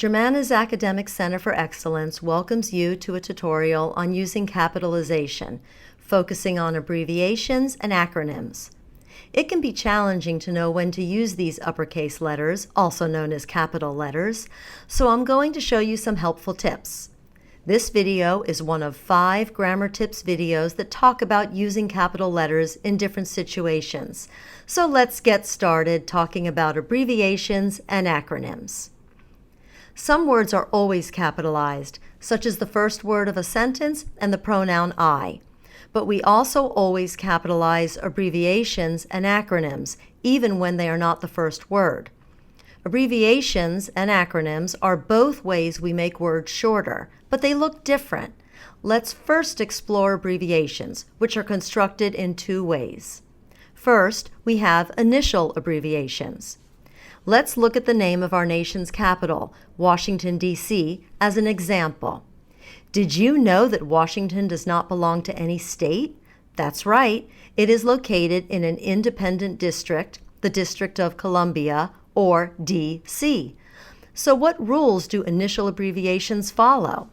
Germana's Academic Center for Excellence welcomes you to a tutorial on using capitalization, focusing on abbreviations and acronyms. It can be challenging to know when to use these uppercase letters, also known as capital letters, so I'm going to show you some helpful tips. This video is one of 5 grammar tips videos that talk about using capital letters in different situations. So let's get started talking about abbreviations and acronyms. Some words are always capitalized, such as the first word of a sentence and the pronoun I. But we also always capitalize abbreviations and acronyms, even when they are not the first word. Abbreviations and acronyms are both ways we make words shorter, but they look different. Let's first explore abbreviations, which are constructed in 2 ways. First, we have initial abbreviations. Let's look at the name of our nation's capital, Washington, D.C., as an example. Did you know that Washington does not belong to any state? That's right. It is located in an independent district, the District of Columbia, or D.C. So what rules do initial abbreviations follow?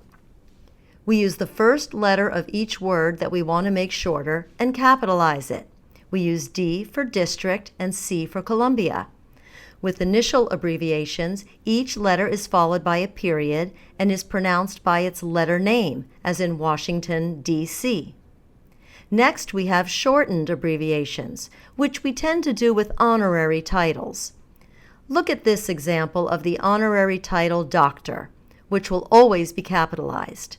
We use the first letter of each word that we want to make shorter and capitalize it. We use D for district and C for Columbia. With initial abbreviations, each letter is followed by a period and is pronounced by its letter name, as in Washington, D.C. Next, we have shortened abbreviations, which we tend to do with honorary titles. Look at this example of the honorary title Doctor, which will always be capitalized.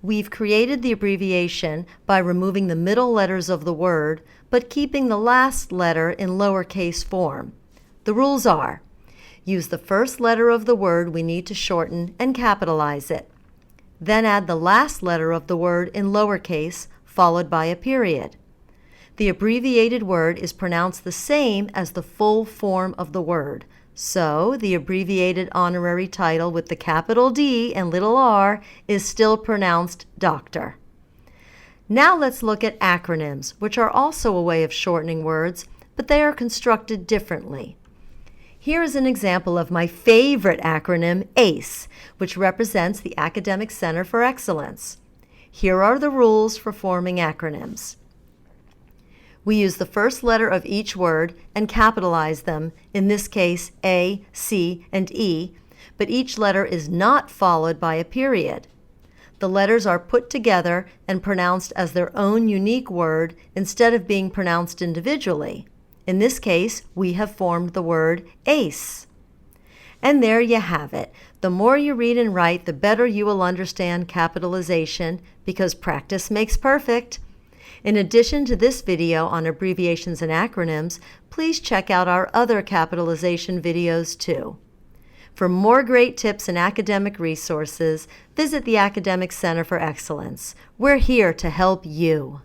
We've created the abbreviation by removing the middle letters of the word, but keeping the last letter in lowercase form. The rules are: use the first letter of the word we need to shorten and capitalize it. Then add the last letter of the word in lowercase, followed by a period. The abbreviated word is pronounced the same as the full form of the word. So, the abbreviated honorary title with the capital D and little r is still pronounced doctor. Now let's look at acronyms, which are also a way of shortening words, but they are constructed differently. Here is an example of my favorite acronym, ACE, which represents the Academic Center for Excellence. Here are the rules for forming acronyms. We use the first letter of each word and capitalize them, in this case A, C, and E, but each letter is not followed by a period. The letters are put together and pronounced as their own unique word instead of being pronounced individually. In this case, we have formed the word ACE. And there you have it. The more you read and write, the better you will understand capitalization, because practice makes perfect. In addition to this video on abbreviations and acronyms, please check out our other capitalization videos too. For more great tips and academic resources, visit the Academic Center for Excellence. We're here to help you.